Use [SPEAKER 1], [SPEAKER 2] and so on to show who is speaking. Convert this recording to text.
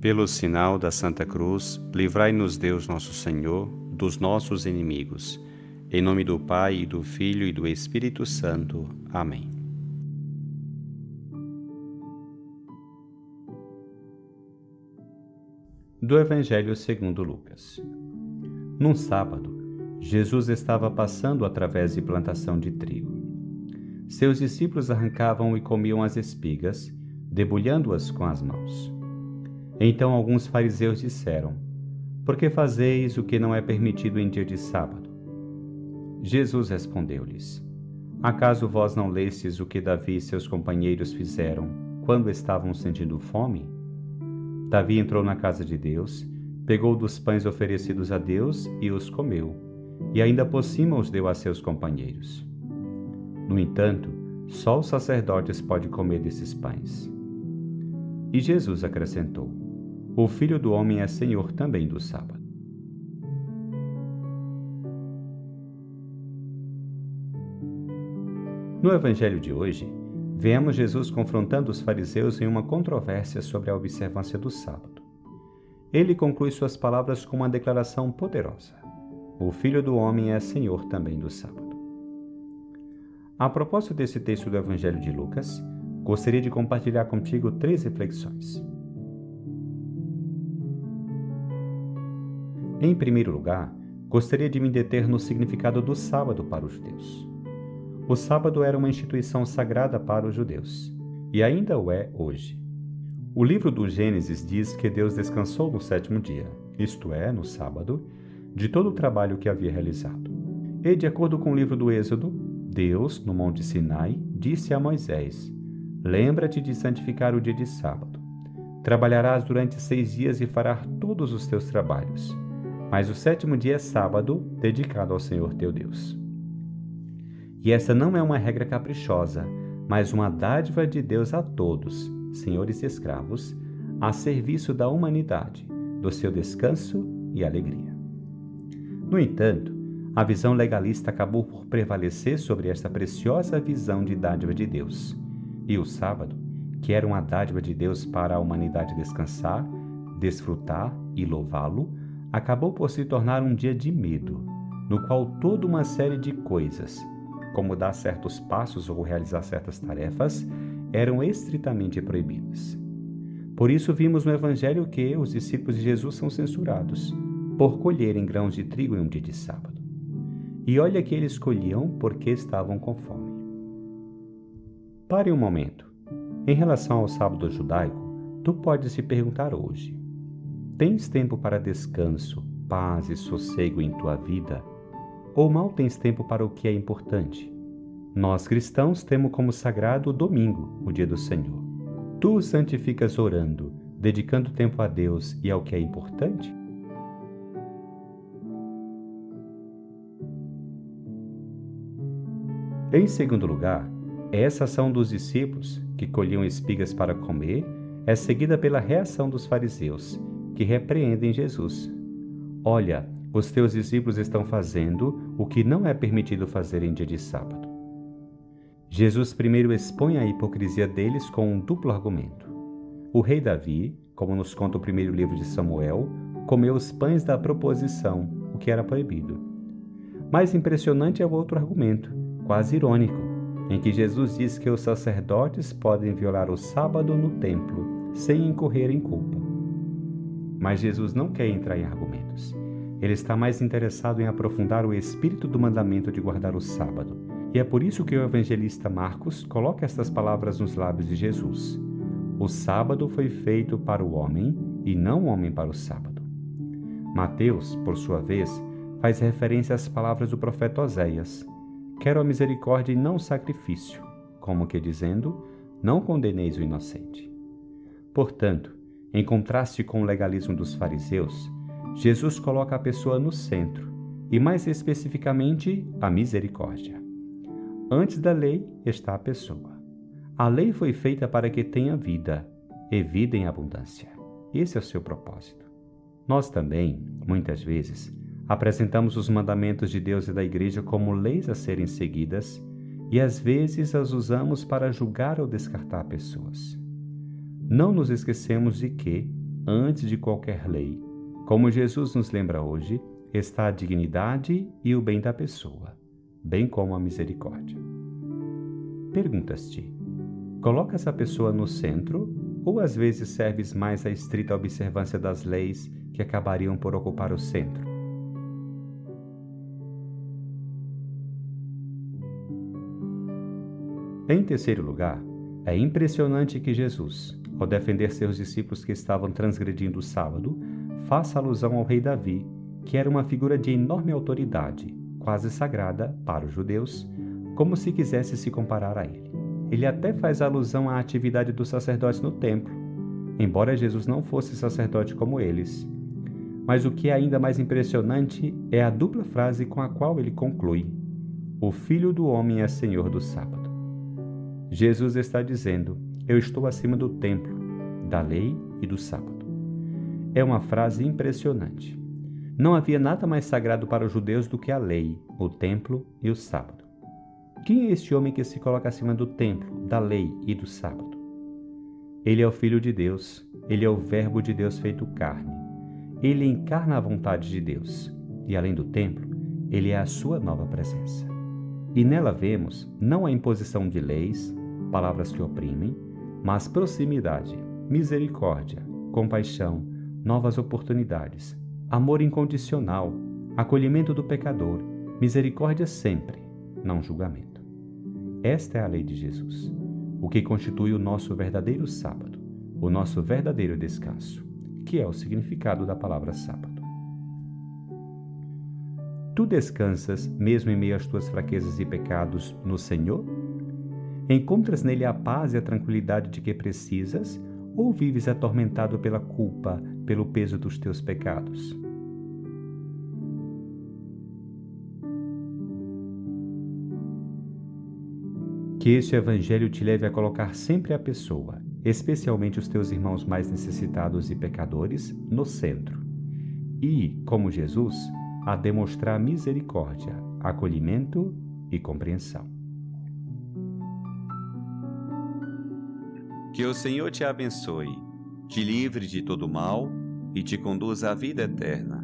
[SPEAKER 1] Pelo sinal da Santa Cruz, livrai-nos Deus nosso Senhor dos nossos inimigos. Em nome do Pai, e do Filho e do Espírito Santo. Amém. Do Evangelho segundo Lucas. Num sábado, Jesus estava passando através de plantação de trigo. Seus discípulos arrancavam e comiam as espigas, debulhando-as com as mãos. Então alguns fariseus disseram: Por que fazeis o que não é permitido em dia de sábado? Jesus respondeu-lhes: Acaso vós não lestes o que Davi e seus companheiros fizeram quando estavam sentindo fome? Davi entrou na casa de Deus, pegou dos pães oferecidos a Deus e os comeu, e ainda por cima os deu a seus companheiros. No entanto, só os sacerdotes podem comer desses pães. E Jesus acrescentou: O Filho do Homem é Senhor também do sábado. No Evangelho de hoje, vemos Jesus confrontando os fariseus em uma controvérsia sobre a observância do sábado. Ele conclui suas palavras com uma declaração poderosa: O Filho do Homem é Senhor também do sábado. A propósito desse texto do Evangelho de Lucas, gostaria de compartilhar contigo 3 reflexões. Em primeiro lugar, gostaria de me deter no significado do sábado para os judeus. O sábado era uma instituição sagrada para os judeus, e ainda o é hoje. O livro do Gênesis diz que Deus descansou no 7º dia, isto é, no sábado, de todo o trabalho que havia realizado. E, de acordo com o livro do Êxodo, Deus, no Monte Sinai, disse a Moisés: Lembra-te de santificar o dia de sábado. Trabalharás durante 6 dias e farás todos os teus trabalhos. Mas o 7º dia é sábado, dedicado ao Senhor teu Deus. E essa não é uma regra caprichosa, mas uma dádiva de Deus a todos, senhores e escravos, a serviço da humanidade, do seu descanso e alegria. No entanto, a visão legalista acabou por prevalecer sobre esta preciosa visão de dádiva de Deus. E o sábado, que era uma dádiva de Deus para a humanidade descansar, desfrutar e louvá-lo, acabou por se tornar um dia de medo, no qual toda uma série de coisas, como dar certos passos ou realizar certas tarefas, eram estritamente proibidas. Por isso vimos no Evangelho que os discípulos de Jesus são censurados por colherem grãos de trigo em um dia de sábado. E olha que eles colhiam porque estavam com fome. Pare um momento. Em relação ao sábado judaico, tu podes se perguntar hoje: tens tempo para descanso, paz e sossego em tua vida? Ou mal tens tempo para o que é importante? Nós cristãos temos como sagrado o domingo, o dia do Senhor. Tu o santificas orando, dedicando tempo a Deus e ao que é importante? Em segundo lugar, essa ação dos discípulos, que colhiam espigas para comer, é seguida pela reação dos fariseus, que repreendem Jesus. Olha, os teus discípulos estão fazendo o que não é permitido fazer em dia de sábado. Jesus primeiro expõe a hipocrisia deles com um duplo argumento. O rei Davi, como nos conta o primeiro livro de Samuel, comeu os pães da proposição, o que era proibido. Mais impressionante é o outro argumento, quase irônico, em que Jesus diz que os sacerdotes podem violar o sábado no templo, sem incorrer em culpa. Mas Jesus não quer entrar em argumentos. Ele está mais interessado em aprofundar o espírito do mandamento de guardar o sábado. E é por isso que o evangelista Marcos coloca estas palavras nos lábios de Jesus: O sábado foi feito para o homem e não o homem para o sábado. Mateus, por sua vez, faz referência às palavras do profeta Oséias: Quero a misericórdia e não o sacrifício, como que dizendo, não condeneis o inocente. Portanto, em contraste com o legalismo dos fariseus, Jesus coloca a pessoa no centro, e mais especificamente, a misericórdia. Antes da lei está a pessoa. A lei foi feita para que tenha vida, e vida em abundância. Esse é o seu propósito. Nós também, muitas vezes, apresentamos os mandamentos de Deus e da Igreja como leis a serem seguidas e às vezes as usamos para julgar ou descartar pessoas. Não nos esquecemos de que, antes de qualquer lei. Como Jesus nos lembra hoje, está a dignidade e o bem da pessoa, bem como a misericórdia. Perguntas-te: colocas a pessoa no centro ou às vezes serves mais à estrita observância das leis que acabariam por ocupar o centro? Em terceiro lugar, é impressionante que Jesus, ao defender seus discípulos que estavam transgredindo o sábado, faça alusão ao rei Davi, que era uma figura de enorme autoridade, quase sagrada para os judeus, como se quisesse se comparar a ele. Ele até faz alusão à atividade dos sacerdotes no templo, embora Jesus não fosse sacerdote como eles. Mas o que é ainda mais impressionante é a dupla frase com a qual ele conclui: o Filho do Homem é Senhor do sábado. Jesus está dizendo: eu estou acima do templo, da lei e do sábado. É uma frase impressionante. Não havia nada mais sagrado para os judeus do que a lei, o templo e o sábado. Quem é este homem que se coloca acima do templo, da lei e do sábado? Ele é o Filho de Deus, ele é o Verbo de Deus feito carne. Ele encarna a vontade de Deus e, além do templo, ele é a sua nova presença. E nela vemos não a imposição de leis, palavras que oprimem, mas proximidade, misericórdia, compaixão, novas oportunidades, amor incondicional, acolhimento do pecador, misericórdia sempre, não julgamento. Esta é a lei de Jesus, o que constitui o nosso verdadeiro sábado, o nosso verdadeiro descanso, que é o significado da palavra sábado. Tu descansas, mesmo em meio às tuas fraquezas e pecados, no Senhor? Encontras nele a paz e a tranquilidade de que precisas, ou vives atormentado pela culpa, pelo peso dos teus pecados? Que este Evangelho te leve a colocar sempre a pessoa, especialmente os teus irmãos mais necessitados e pecadores, no centro. E, como Jesus, a demonstrar misericórdia, acolhimento e compreensão.
[SPEAKER 2] Que o Senhor te abençoe, te livre de todo mal e te conduza à vida eterna.